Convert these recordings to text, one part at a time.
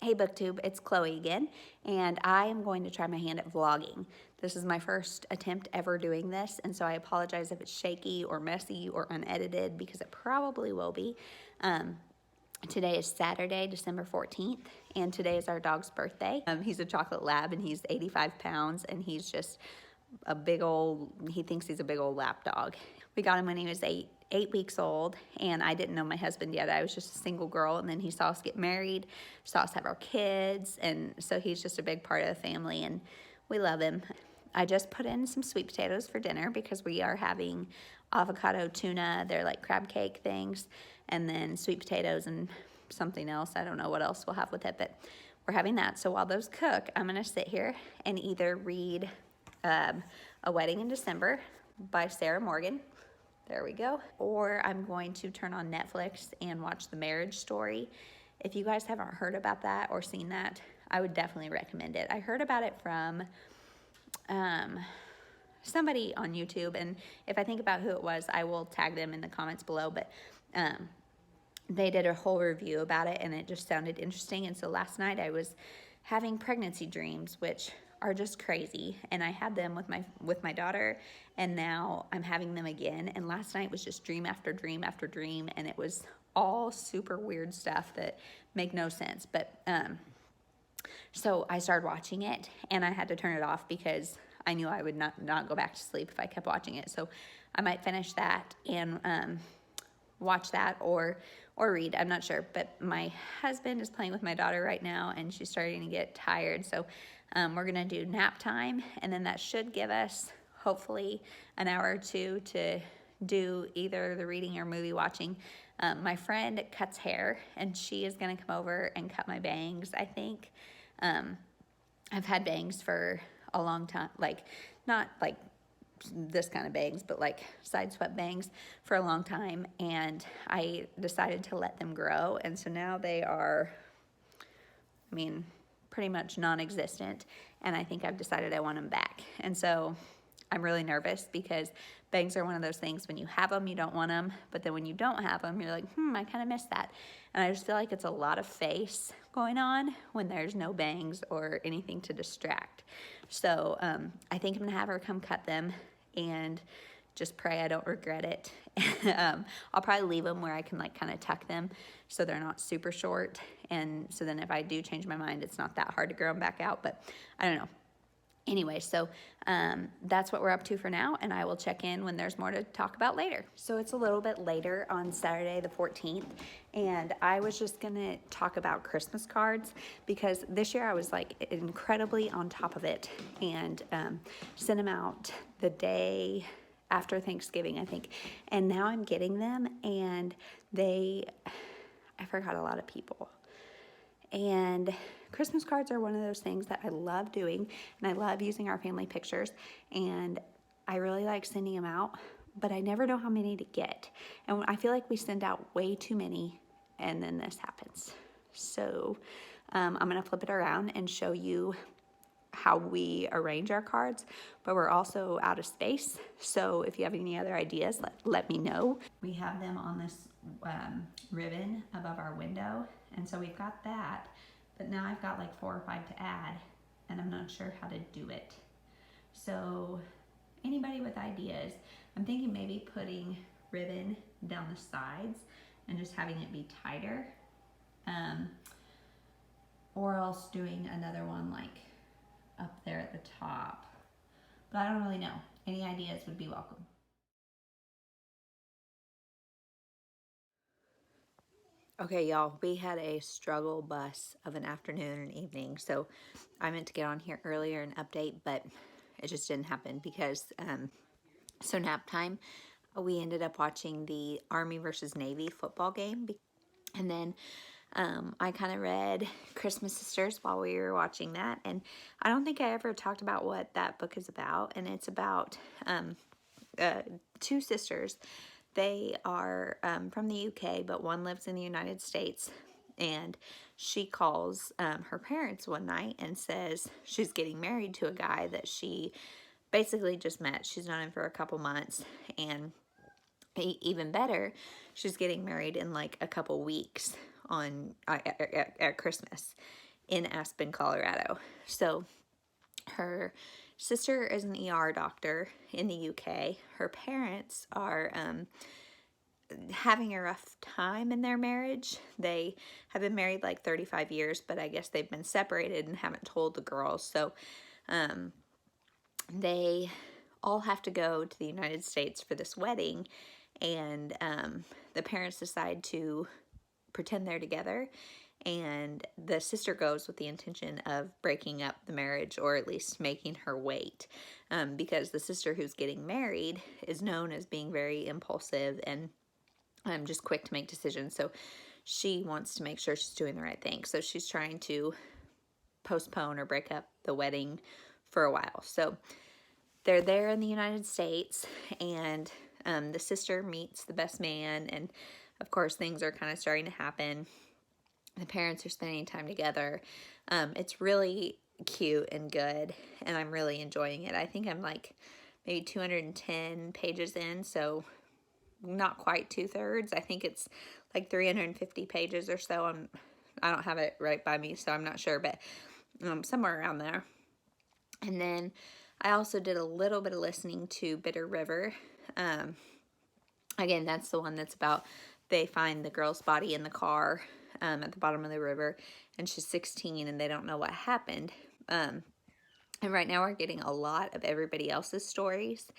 Hey BookTube, it's Chloe again, and I am going to try my hand at vlogging. This is my first attempt ever doing this, and so I apologize if it's shaky or messy or unedited because it probably will be. Today is Saturday, December 14th, and today is our dog's birthday. He's a chocolate lab and he's 85 pounds and he's just a big old, he thinks he's a big old lap dog. We got him when he was eight weeks old, and I didn't know my husband yet. I was just a single girl, and then he saw us get married, saw us have our kids, and so he's just a big part of the family, and we love him. I just put in some sweet potatoes for dinner because we are having avocado tuna. They're like crab cake things, and then sweet potatoes and something else. I don't know what else we'll have with it, but we're having that. So while those cook, I'm gonna sit here and either read A Wedding in December by Sarah Morgan. There we go. Or I'm going to turn on Netflix and watch The Marriage Story. If you guys haven't heard about that or seen that, I would definitely recommend it. I heard about it from somebody on YouTube, and if I think about who it was, I will tag them in the comments below, but they did a whole review about it, and it just sounded interesting. And so last night I was having pregnancy dreams, which are just crazy, and I had them with my daughter, and now I'm having them again. And last night was just dream after dream after dream, and it was all super weird stuff that make no sense. But so I started watching it, and I had to turn it off because I knew I would not go back to sleep if I kept watching it. So I might finish that and watch that or read. I'm not sure, but my husband is playing with my daughter right now, and she's starting to get tired. So we're gonna do nap time, and then that should give us hopefully an hour or two to do either the reading or movie watching. My friend cuts hair, and she is gonna come over and cut my bangs, I think. I've had bangs for a long time, like not like this kind of bangs, but like side swept bangs for a long time, and I decided to let them grow, and so now they are, I mean, pretty much non-existent, and I think I've decided I want them back. And so I'm really nervous because bangs are one of those things, when you have them you don't want them, but then when you don't have them you're like, I kind of miss that. And I just feel like it's a lot of face going on when there's no bangs or anything to distract. So I think I'm gonna have her come cut them and just pray I don't regret it. I'll probably leave them where I can like kind of tuck them so they're not super short, and so then if I do change my mind, it's not that hard to grow them back out, but I don't know. Anyway, so that's what we're up to for now, and I will check in when there's more to talk about later. So it's a little bit later on Saturday the 14th, and I was just gonna talk about Christmas cards because this year I was like incredibly on top of it, and sent them out the day after Thanksgiving, I think, and now I'm getting them, and I forgot a lot of people. And Christmas cards are one of those things that I love doing, and I love using our family pictures, and I really like sending them out, but I never know how many to get. And I feel like we send out way too many, and then this happens. So I'm gonna flip it around and show you how we arrange our cards, but we're also out of space. So if you have any other ideas, let me know. We have them on this ribbon above our window, and so we've got that, but now I've got like 4 or 5 to add, and I'm not sure how to do it. So anybody with ideas? I'm thinking maybe putting ribbon down the sides and just having it be tighter, or else doing another one like up there at the top, but I don't really know. Any ideas would be welcome. Okay, y'all, we had a struggle bus of an afternoon and evening, so I meant to get on here earlier and update, but it just didn't happen because, so nap time, we ended up watching the Army versus Navy football game, and then I kind of read Christmas Sisters while we were watching that, and I don't think I ever talked about what that book is about, and it's about 2 sisters. They are from the UK, but one lives in the United States, and she calls her parents one night and says she's getting married to a guy that she basically just met. She's known him for a couple months, and even better, she's getting married in like a couple weeks on at Christmas. in Aspen, Colorado. So her sister is an ER doctor in the UK. Her parents are having a rough time in their marriage. They have been married like 35 years, but I guess they've been separated and haven't told the girls. So they all have to go to the United States for this wedding, and the parents decide to pretend they're together, and the sister goes with the intention of breaking up the marriage, or at least making her wait, because the sister who's getting married is known as being very impulsive and just quick to make decisions. So she wants to make sure she's doing the right thing. So she's trying to postpone or break up the wedding for a while. So they're there in the United States, and the sister meets the best man, and of course things are kind of starting to happen. The parents are spending time together. It's really cute and good, and I'm really enjoying it. I think I'm like maybe 210 pages in, so not quite 2/3. I think it's like 350 pages or so. I don't have it right by me, so I'm not sure, but somewhere around there. And then I also did a little bit of listening to Bitter River. Again, that's the one that's about they find the girl's body in the car at the bottom of the river, and she's 16 and they don't know what happened. And right now we're getting a lot of everybody else's stories.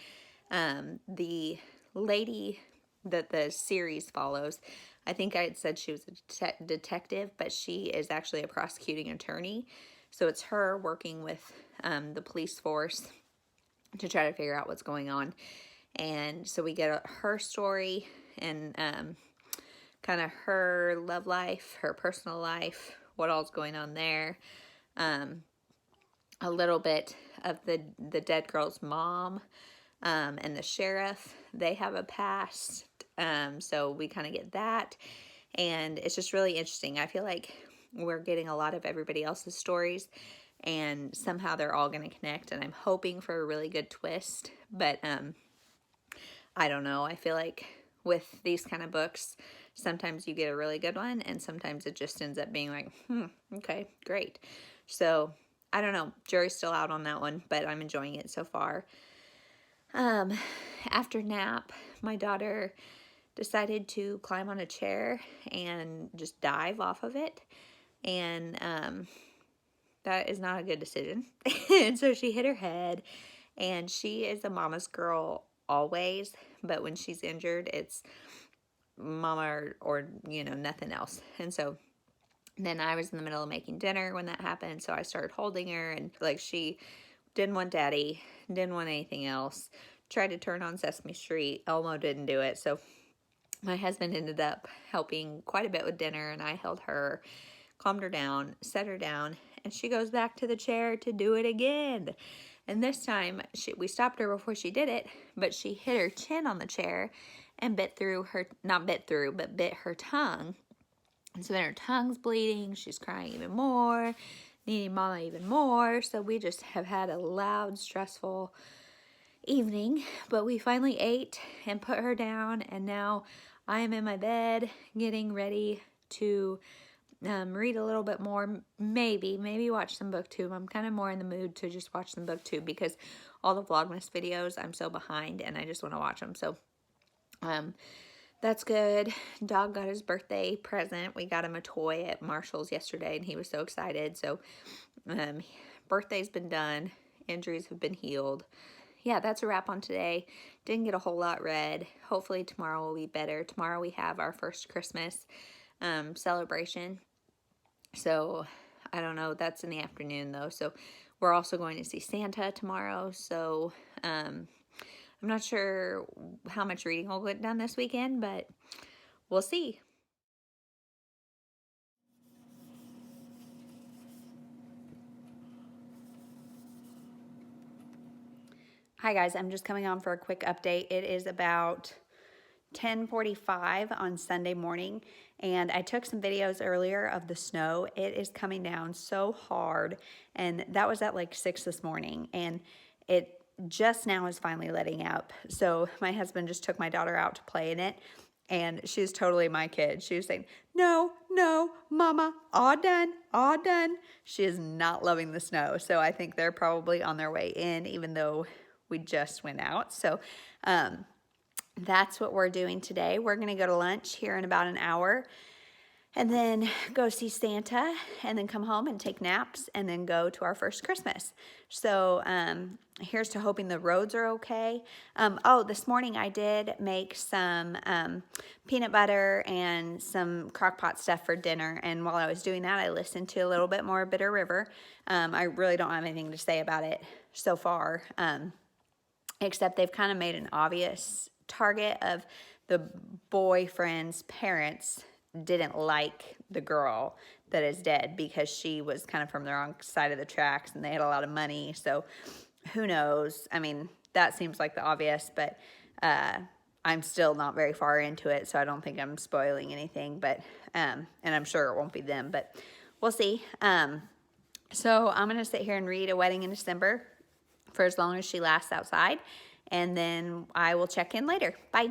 The lady that the series follows, I think I had said she was a detective, but she is actually a prosecuting attorney. So it's her working with the police force to try to figure out what's going on. And so we get her story and kind of her love life, her personal life, what all's going on there. A little bit of the dead girl's mom and the sheriff. They have a past, so we kind of get that. And it's just really interesting. I feel like we're getting a lot of everybody else's stories, and somehow they're all going to connect, and I'm hoping for a really good twist, but I don't know. I feel like with these kind of books, sometimes you get a really good one, and sometimes it just ends up being like, okay, great. So I don't know. Jury's still out on that one, but I'm enjoying it so far. After nap, my daughter decided to climb on a chair and just dive off of it, and that is not a good decision. And so she hit her head, and she is a mama's girl always, but when she's injured, it's mama or nothing else. And so then I was in the middle of making dinner when that happened, so I started holding her, and like she didn't want daddy, didn't want anything else, tried to turn on Sesame Street, Elmo didn't do it, so my husband ended up helping quite a bit with dinner, and I held her, calmed her down, set her down, and she goes back to the chair to do it again. And this time, we stopped her before she did it, but she hit her chin on the chair and bit her tongue. And so then her tongue's bleeding, she's crying even more, needing mama even more. So we just have had a loud, stressful evening, but we finally ate and put her down, and now I am in my bed getting ready to read a little bit more, maybe watch some booktube. I'm kind of more in the mood to just watch some booktube because all the Vlogmas videos, I'm so behind and I just want to watch them. So that's good. Dog got his birthday present. We got him a toy at Marshall's yesterday, and he was so excited. So birthday's been done. Injuries have been healed. Yeah, that's a wrap on today. Didn't get a whole lot read. Hopefully tomorrow will be better. Tomorrow we have our first Christmas celebration. So I don't know. That's in the afternoon though. So we're also going to see Santa tomorrow. So I'm not sure how much reading will get done this weekend, but we'll see. Hi guys, I'm just coming on for a quick update. It is about 10:45 on Sunday morning, and I took some videos earlier of the snow. It is coming down so hard, and that was at like 6 this morning, and it just now is finally letting up. So my husband just took my daughter out to play in it, And she was totally my kid. She was saying, no, no, mama, all done, all done. She is not loving the snow. So I think they're probably on their way in, even though we just went out. So that's what we're doing today. We're going to go to lunch here in about an hour, and then go see Santa, and then come home and take naps, and then go to our first Christmas. So here's to hoping the roads are okay. Oh, this morning I did make some peanut butter and some crock pot stuff for dinner, and while I was doing that, I listened to a little bit more Bitter River. I really don't have anything to say about it so far, except they've kind of made an obvious target of the boyfriend's parents didn't like the girl that is dead because she was kind of from the wrong side of the tracks and they had a lot of money. So who knows? I mean, that seems like the obvious, but I'm still not very far into it, so I don't think I'm spoiling anything, but and I'm sure it won't be them, but we'll see. So I'm going to sit here and read A Wedding in December for as long as she lasts outside, and then I will check in later. Bye.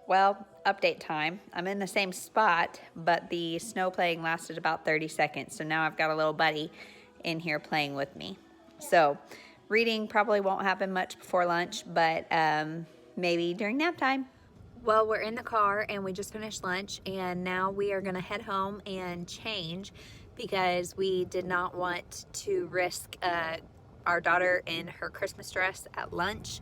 Well, update time. I'm in the same spot, but the snow playing lasted about 30 seconds. So now I've got a little buddy in here playing with me. So reading probably won't happen much before lunch, but maybe during nap time. Well, we're in the car and we just finished lunch, and now we are gonna head home and change because we did not want to risk our daughter in her Christmas dress at lunch.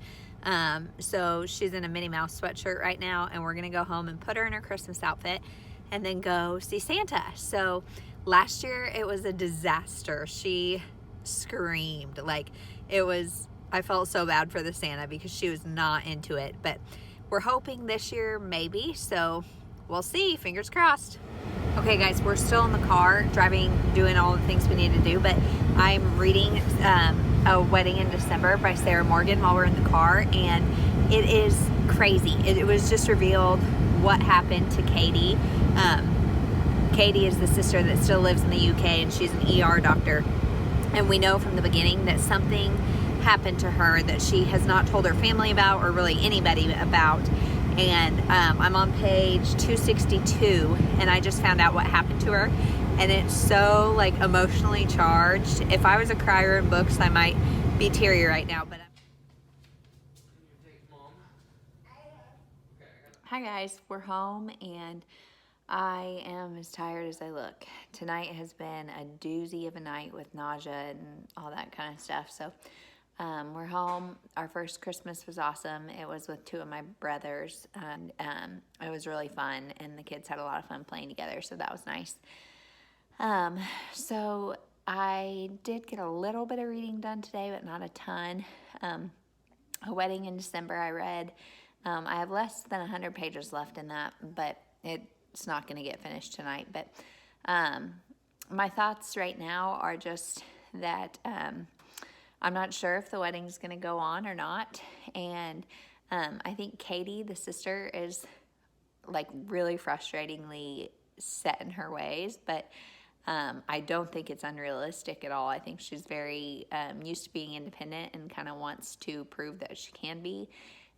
So she's in a Minnie Mouse sweatshirt right now, and we're gonna go home and put her in her Christmas outfit and then go see Santa. So last year it was a disaster. She screamed. Like, it was, I felt so bad for the Santa because she was not into it, but we're hoping this year maybe, so we'll see, fingers crossed. Okay guys, we're still in the car driving, doing all the things we need to do, but I'm reading A Wedding in December by Sarah Morgan while we're in the car, and it is crazy. It was just revealed what happened to Katie. Katie is the sister that still lives in the UK, and she's an ER doctor, and we know from the beginning that something happened to her that she has not told her family about, or really anybody about. And I'm on page 262, and I just found out what happened to her, and it's so like emotionally charged. If I was a crier in books, I might be teary right now, but hi guys, we're home, and I am as tired as I look. Tonight has been a doozy of a night with nausea and all that kind of stuff. So we're home. Our first Christmas was awesome. It was with two of my brothers, and it was really fun, and the kids had a lot of fun playing together, so that was nice. So I did get a little bit of reading done today, but not a ton. A Wedding in December I read. I have less than 100 pages left in that, but it's not going to get finished tonight. But my thoughts right now are just that I'm not sure if the wedding's going to go on or not. And I think Katie, the sister, is like really frustratingly set in her ways, but I don't think it's unrealistic at all. I think she's very used to being independent and kind of wants to prove that she can be.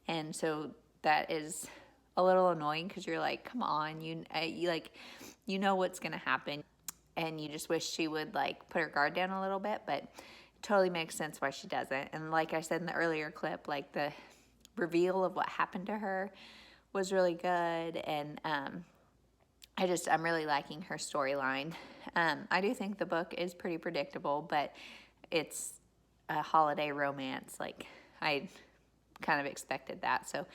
And so that is a little annoying because you're like, come on, you know what's going to happen. And you just wish she would like put her guard down a little bit, but totally makes sense why she doesn't. And like I said in the earlier clip, like the reveal of what happened to her was really good, and I'm really liking her storyline. I do think the book is pretty predictable, but it's a holiday romance. Like, I kind of expected that. So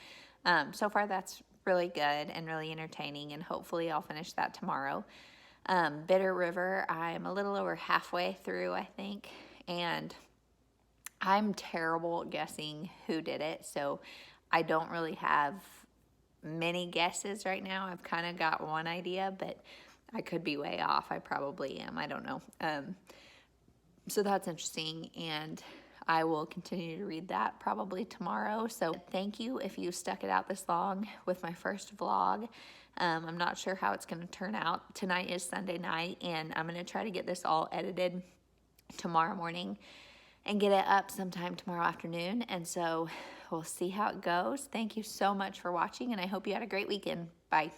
so far that's really good and really entertaining, and hopefully I'll finish that tomorrow. Bitter River, I'm a little over halfway through, I think, and I'm terrible at guessing who did it, so I don't really have many guesses right now. I've kind of got one idea, but I could be way off. I probably am. I don't know. So that's interesting, and I will continue to read that probably tomorrow. So thank you if you stuck it out this long with my first vlog. I'm not sure how it's going to turn out. Tonight is Sunday night, and I'm going to try to get this all edited tomorrow morning and get it up sometime tomorrow afternoon. And so we'll see how it goes. Thank you so much for watching, and I hope you had a great weekend. Bye.